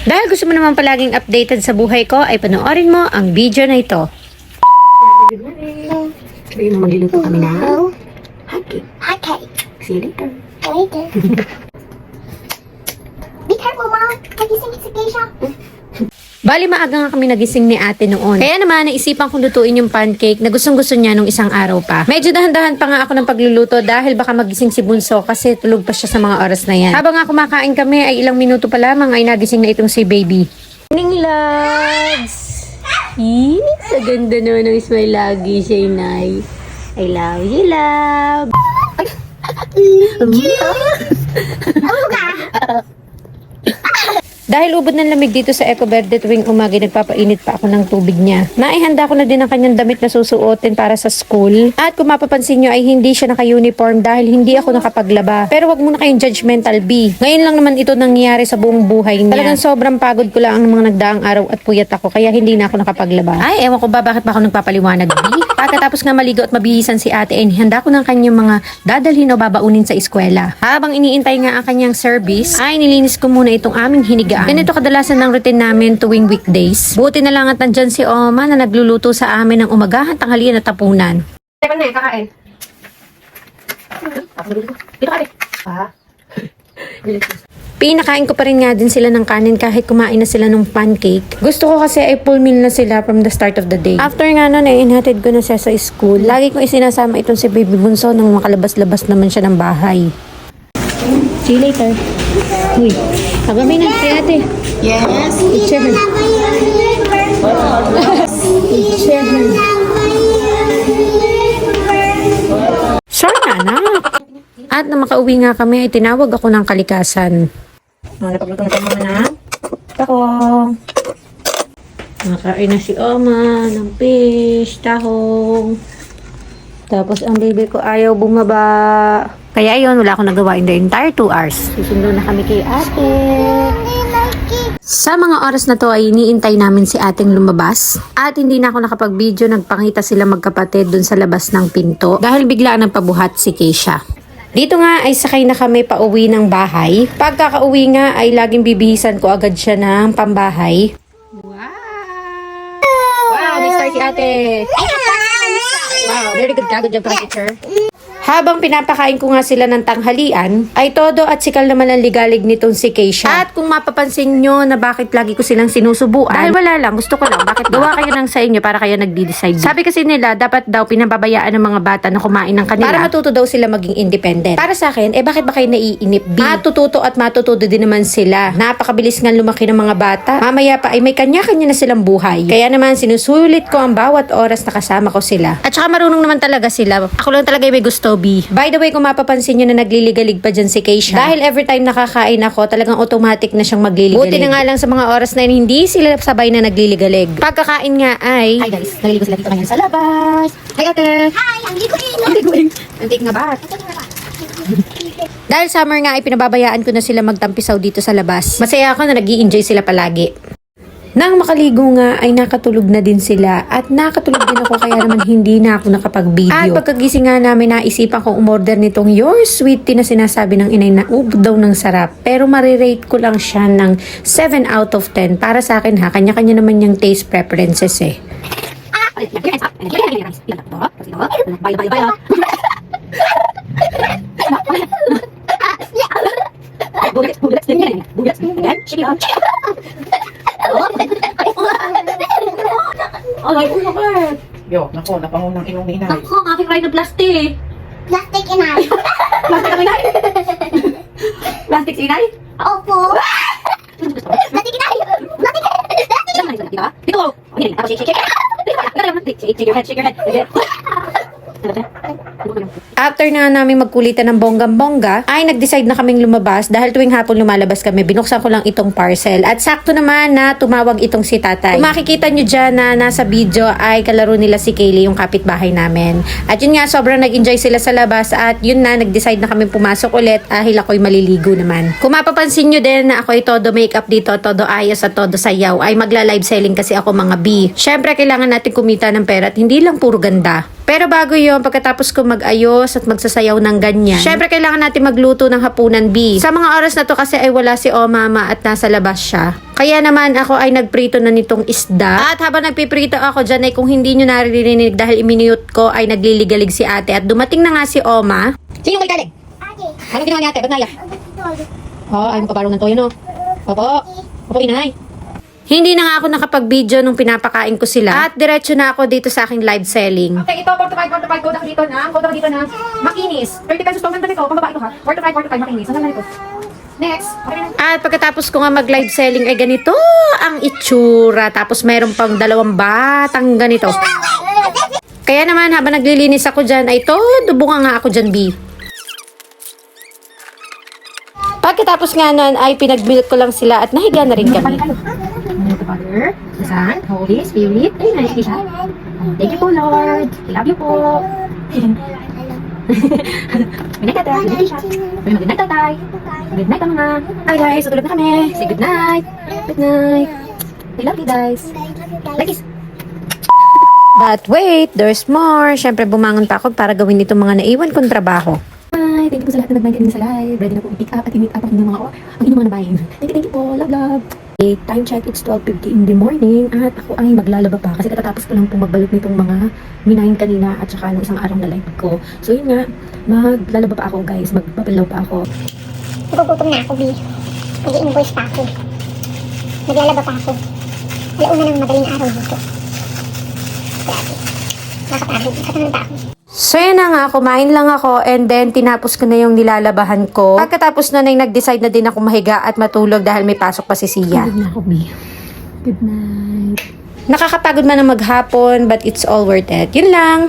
Dahil gusto mo naman palaging updated sa buhay ko, ay panoorin mo ang video na ito. Good morning. Sabihin mo magluluto kami na hot cake. Hot cake. See you later. Later. Be careful, Mom. Nagising si Keisha. Bali maaga nga kami nagising ni ate noon. Kaya naman naisipan kong lutuin yung pancake na gustong gusto niya nung isang araw pa. Medyo dahan-dahan pa nga ako ng pagluluto dahil baka magising si Bunso kasi tulog pa siya sa mga oras na yan. Habang nga kumakain kami ay ilang minuto pa lamang ay nagising na itong si baby. Morning loves! Sa ganda naman ng smile lagi siya, Nay. I love you, love. Dahil ubod ng lamig dito sa Eco Verde tuwing umaga, nagpapainit pa ako ng tubig niya. Naihanda ko na din ang kanyang damit na susuotin para sa school. At kung mapapansin nyo ay hindi siya naka-uniform dahil hindi ako nakapaglaba. Pero wag muna kayong judgmental, B. Ngayon lang naman ito nangyayari sa buong buhay niya. Talagang sobrang pagod ko lang ang mga nagdaang araw at puyat ako kaya hindi na ako nakapaglaba. Ay, ewan ko ba bakit pa ako nagpapaliwanag, B? Pagkatapos nga maligo at mabihisan si ate, ay handa ko ng kanyang mga dadalhin o babaunin sa eskwela. Habang iniintay nga ang kanyang service, ay nilinis ko muna itong aming hinigaan. Ganito kadalasan ng routine namin tuwing weekdays. Buti na lang at nandyan si Oma na nagluluto sa amin ng umagahan, tanghalian at tapunan. Teka na, kakain. Dito ka rin. Pinakain ko pa rin nga din sila ng kanin kahit kumain na sila ng pancake. Gusto ko kasi ay full meal na sila from the start of the day. After nga nun ay inhatid ko na siya sa school. Lagi kong isinasama itong si Baby Bunso nang makalabas-labas naman siya ng bahay. See you later. Uy, kagabi na si ate. Yes. Picture her. Picture her. Sorry na, anak. At na makauwi nga kami ay tinawag ako ng kalikasan. Napagluto na tayo mga na. Tahong. Nakain na si Oma ng fish, tahong. Tapos ang baby ko ayaw bumaba. Kaya yun, wala akong nagawa in the entire 2 hours. Susundo na kami kay ate. Sa mga oras na to ay iniintay namin si ating lumabas. At hindi na ako nakapag-video, nagpakita sila magkapatid dun sa labas ng pinto. Dahil biglaan ang pabuhat si Keisha. Dito nga ay sakay na kami pauwi ng bahay. Pagkakauwi nga ay laging bibihisan ko agad siya ng pambahay. Wow! Wow, may star si ate! Wow, very good ka. Good job, teacher. Habang pinapakain ko nga sila ng tanghalian, ay todo at sikal naman ang ligalig nitong si Keisha. At kung mapapansin nyo na bakit lagi ko silang sinusubuan, dahil wala lang, gusto ko lang, bakit gawa kayo ng sa inyo para kayo nagdi-decide. Sabi kasi nila, dapat daw pinababayaan ng mga bata na kumain ng kanila para matuto daw sila maging independent. Para sa akin, bakit ba kayo naiinip? Matututo at matututo din naman sila. Napakabilis nga lumaki ng mga bata. Mamaya pa ay may kanya-kanya na silang buhay. Kaya naman sinusulit ko ang bawat oras na kasama ko sila. At saka marunong naman talaga sila. Ako lang talaga may gusto, B. By the way, kung mapapansin nyo na nagliligalig pa dyan si Keisha. Dahil every time nakakain ako, talagang automatic na siyang magliligalig. Buti na nga lang sa mga oras na yun, hindi sila sabay na nagliligalig. Pagkakain nga ay... Hi guys, naliligo sila dito ngayon sa labas. Hi ate! Hi, ang likuin. Ang liguin. Ang take nga ba? Dahil summer nga ay pinababayaan ko na sila magtampisaw dito sa labas. Masaya ako na nag-i-enjoy sila palagi. Nang makaligo nga ay nakatulog na din sila at nakatulog din ako kaya naman hindi na ako nakapag-video. At pagkagising nga namin naisipan kong umorder nitong Your Sweet Tea na sinasabi ng inay na daw ng sarap. Pero marirate ko lang siya ng 7 out of 10. Para sa akin ha, kanya-kanya naman yung taste preferences eh. Ay, bakit? Yo, nako, napangunang inom ni inay. Ako, ang aking ride na plastic. Plastic inay. Plastic ang inay? Plastic si inay? Opo. Plastic inay. Plastic. Dito! Okay, tapos shake your head, shake your head. After na namin magkulitan ng bonggang-bongga, ay nag-decide na kaming lumabas dahil tuwing hapon lumalabas kami. Binuksan ko lang itong parcel. At sakto naman na tumawag itong si tatay. Kung makikita nyo dyan na nasa video ay kalaro nila si Kaylee, yung kapitbahay namin. At yun nga, sobrang nag-enjoy sila sa labas at yun na, nag-decide na kaming pumasok ulit dahil ako'y maliligo naman. Kung mapapansin nyo din na ako'y todo makeup dito, todo ayos at todo sayaw, ay magla-live selling kasi ako mga B. Syempre, kailangan natin kumita ng pera at hindi lang puro ganda. Pero bago yon, pagkatapos ko mag-ayos at magsasayaw ng ganyan, syempre kailangan natin magluto ng hapunan, B. Sa mga oras na to kasi ay wala si O Mama at nasa labas siya. Kaya naman ako ay nagprito na nitong isda. At habang nagpiprito ako dyan ay kung hindi nyo naririnig dahil iminute ko ay nagliligalig si ate. At dumating na nga si Oma. Sino kay Kalig? Ate. Anong ginawa ni ate? Ba't naiyak? Ay magpaparong ng toyo no? Opo. Opo inay. Hindi na nga ako nakapag-video nung pinapakain ko sila. At diretso na ako dito sa aking live selling. Okay, ito 45 code ako dito na. Code ako dito na. Makinis. 30 pesos po. Ganda nito. Pababa ito ha. 45 makinis. Ano na ito? Next. Okay na. At pagkatapos ko nga mag-live selling ay ganito ang itsura. Tapos mayroon pang 2 batang ganito. Kaya naman habang naglilinis ako dyan ay todo bunga nga ako dyan, B. Pagkatapos nga nun ay pinag-milk ko lang sila at nahiga na rin kami. The Father, the Son, Holy Spirit. Ay, nice siya. Thank you po, Lord. I love you po. Good night, tatay. Good night, siya. Good night, tatay. Good night, mga. Hi, guys. Tutulog na kami. Say good night. Good night. I love you, guys. Like this. But wait, there's more. Siyempre bumangon pa ako para gawin itong mga naiwan kong trabaho. Hi, thank you po sa lahat na nag-mind sa live. Ready na po i-pick up at i-meet up ang inyong mga nabayin. Thank you po. Love, love. Okay, time check, it's 12:50 in the morning at ako ay maglalaba pa kasi katatapos ko lang po magbalot nitong mga minahin kanina at saka ng isang araw na live ko. So yun nga, maglalaba pa ako guys, magpapilaw pa ako. Nagugutom na ako, B. Nag-i-invoice pa ako. Naglalaba pa ako. Alauna ng madaling araw dito. Grabe. Nakapagod. Nakatanan pa ako. So yun na nga, kumain lang ako and then tinapos ko na yung nilalabahan ko. Pagkatapos na nag-decide na din ako mahiga at matulog dahil may pasok pa si Sia. Good na ako, B. Good night. Nakakapagod man ang maghapon but it's all worth it. Yun lang.